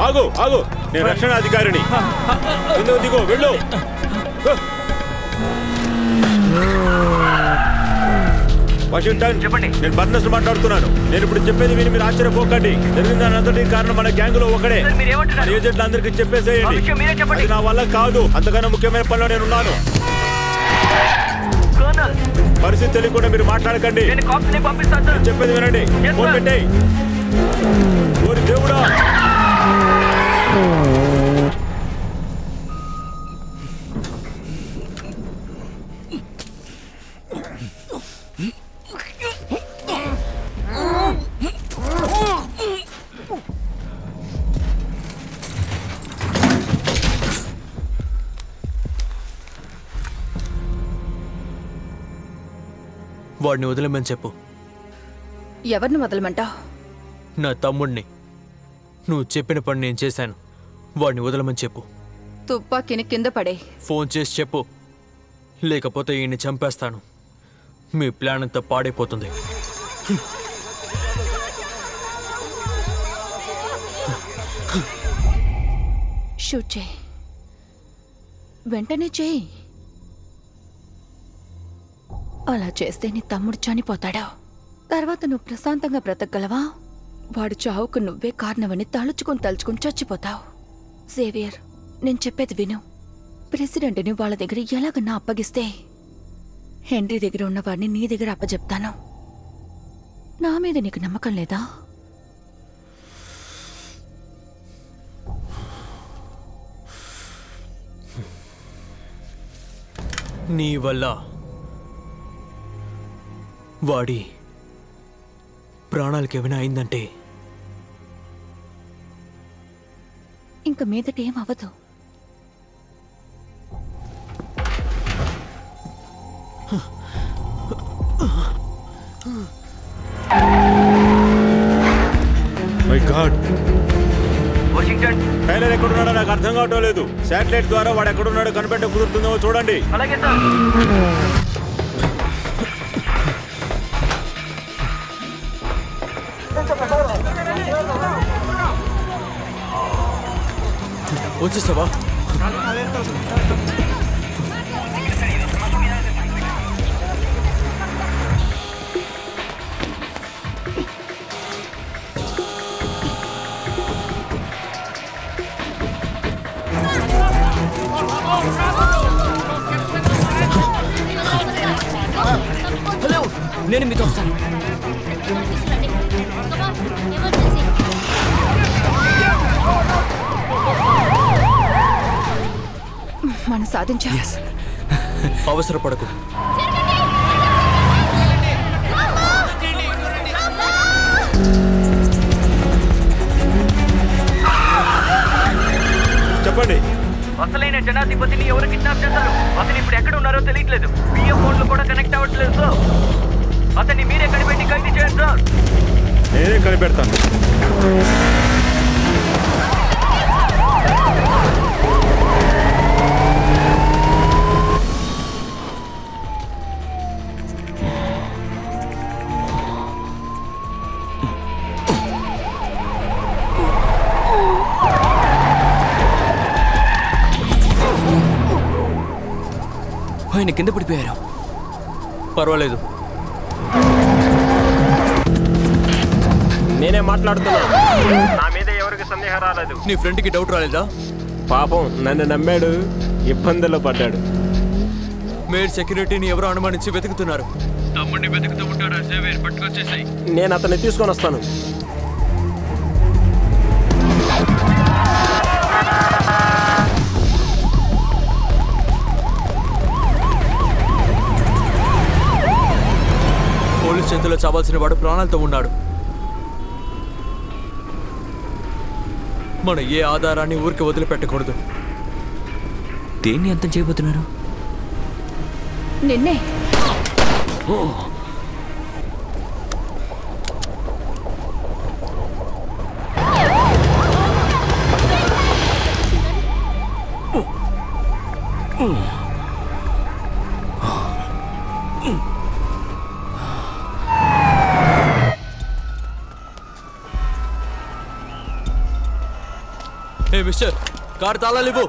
ఆగు ఆగు, నేను రక్షణ అధికారిని. దిగో, వెళ్ళు. వాషింగ్టన్, చెప్పండి. నేను బర్నస్ మాట్లాడుతున్నాను. నేను ఇప్పుడు చెప్పేది విని మీరు ఆశ్చర్యపోకండి. జరిగిన దానంతటి కారణం మన గ్యాంగ్ లో ఒకడే. ఏజెంట్లందరికీ చెప్పేసేయండి. అది నా వల్ల కాదు. అంతకన్నా ముఖ్యమైన పనిలో నేనున్నాను. పరిస్థితి తెలియకుండా మీరు మాట్లాడకండి. చెప్పేది వినండి. ఫోన్ పెట్టేయ్. ఓరి దేవుడా! వాడిని వదిలేమని చెప్పు. ఎవరిని వదలమంటావు? నా తమ్ముడిని. నువ్వు చెప్పిన పని నేను చేశాను. వాడిని వదలమని చెప్పు. తుపాకీని కింద పడే. ఫోన్ చేసి చెప్పు, లేకపోతే ఈయన్ని చంపేస్తాను. మీ ప్లాన్ అంతా పాడైపోతుంది. షూట్ చేయి, వెంటనే చేయి. అలా చేస్తే నీ తమ్ముడు చనిపోతాడా? తర్వాత నువ్వు ప్రశాంతంగా బ్రతకగలవా? వాడు చావుకు నువ్వే కారణమని తలుచుకుని చచ్చిపోతావు. జేవియర్, నేను చెప్పేది విను. ప్రెసిడెంట్ని వాళ్ళ దగ్గర ఎలాగన్నా అప్పగిస్తే హెన్రీ దగ్గర ఉన్నవాడిని నీ దగ్గర అప్పచెప్తాను. నా మీద నీకు నమ్మకం లేదా? నీ వల్ల వాడి ప్రాణాలకి ఏమైనా అయిందంటే ఇంక మీదట ఏం అవ్వదు. మై గాడ్, వాషింగ్టన్ టైలర్ ఎక్కడున్నాడో నాకు అర్థం కావటం లేదు. శాటిలైట్ ద్వారా వాడు ఎక్కడున్నాడో కనిపెట్ట కుదురుతుందో చూడండి. అలాగే సార్. వచ్చేసావా? హలో, నేను మీతో వస్తాను. మనం సాధించా. అవసరపడకు. చెప్పండి. అసలైన జనాధిపతిని ఎవరు కిడ్నాప్ చేశారు? అతను ఇప్పుడు ఎక్కడ ఉన్నారో తెలియట్లేదు. పిఎం ఫోన్లు కూడా కనెక్ట్ అవ్వట్లేదు సార్. అతన్ని మీరే కనిపెట్టి ఖైదు చేయండి సార్. నేనే కనిపెడతాను. ఆయన కింద పడిపోయారు. పర్వాలేదు, నేనే మాట్లాడుతున్నా. నా మీద ఎవరికి సందేహం రాలేదు. నీ ఫ్రెండ్కి డౌట్ రాలేదా? పాపం నన్ను నమ్మాడు, ఇబ్బందుల్లో పడ్డాడు. మేడ్ సెక్యూరిటీని ఎవరో అనుమానించి వెతుకుతున్నారు. తమ్ముడిని వెతుకుతూ ఉంటాడు. జేవియర్, పట్టుకొచ్చేసాయి. నేను అతన్ని తీసుకొని వస్తాను. పోలీస్ చేతిలో చావాల్సిన వాడు ప్రాణాలతో ఉన్నాడు. మనం ఏ ఆధారాన్ని ఊరికి వదిలిపెట్టకూడదు. దేన్ని అంతం చేయబోతున్నారు? నిన్నే. ఓ, మిస్టర్ కార్ తాళాలు ఇవ్వు.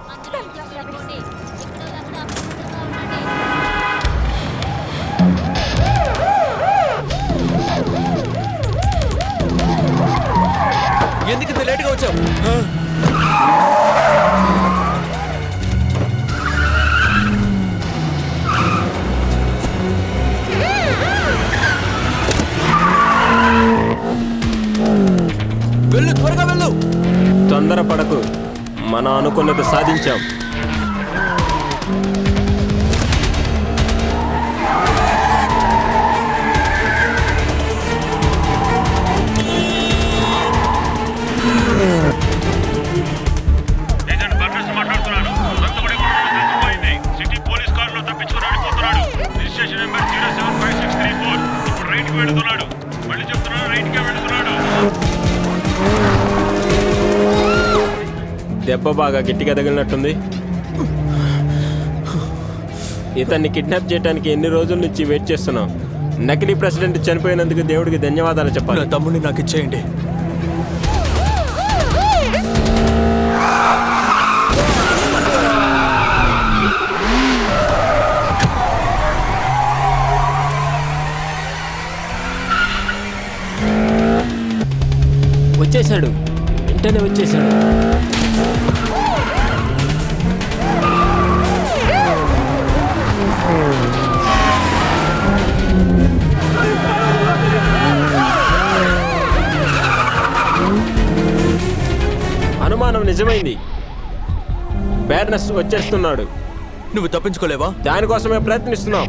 ఎందుకు ఇంత లేట్గా వచ్చావు? వెళ్ళు, త్వరగా వెళ్ళు. తొందరపడకు, మనం అనుకున్నది సాధించాం. సిటీ పోలీస్ కారులో తప్పించుకుని ఆడిపోతున్నాడు. Registration number 075634. ఇప్పుడు రైట్కి వెళుతున్నాడు. మళ్ళీ చెప్తున్నాడు, రైట్కే వెళుతున్నాడు. దెబ్బ బాగా గట్టిగా తగిలినట్టుంది. ఇతన్ని కిడ్నాప్ చేయడానికి ఎన్ని రోజుల నుంచి వెయిట్ చేస్తున్నాం. నకిలీ ప్రెసిడెంట్ చనిపోయినందుకు దేవుడికి ధన్యవాదాలు చెప్పాలి. నా తమ్ముడిని నాకు ఇచ్చేయండి. వచ్చేసాడు, వెంటనే వచ్చేసాడు. అనుమానం నిజమైంది. బేర్నస్ వచ్చేస్తున్నాడు. నువ్వు తప్పించుకోలేవా? దానికోసమే ప్రయత్నిస్తున్నాం.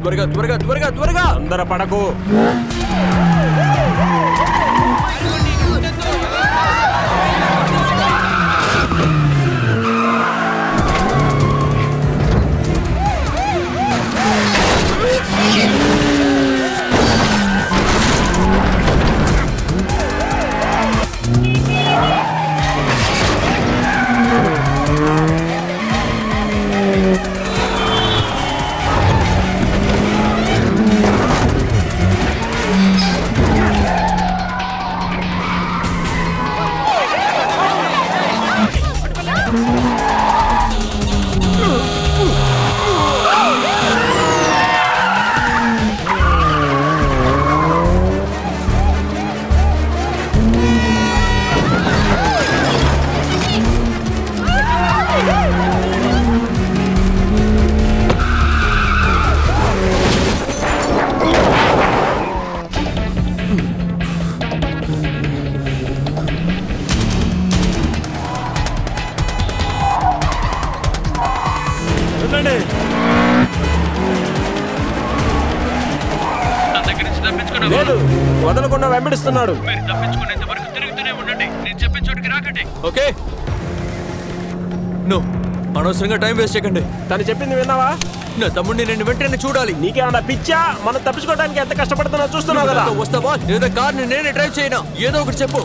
త్వరగా త్వరగా త్వరగా త్వరగా. తొందరపడకు. లేదు, వదలకుండా వెంబడిస్తున్నాడు. ఓకే, నువ్వు అనవసరంగా టైం వేస్ట్ చేయకండి. తను చెప్పింది విన్నావా? నా తమ్ముడిని నేను వెంటనే చూడాలి. నీకేమన్నా పిచ్చా? మనం తప్పించుకోవడానికి ఎంత కష్టపడుతున్నా చూస్తున్నావు కదా. వస్తావా లేదా కార్ని నేనే డ్రైవ్ చేయనా? ఏదో ఒకటి చెప్పు.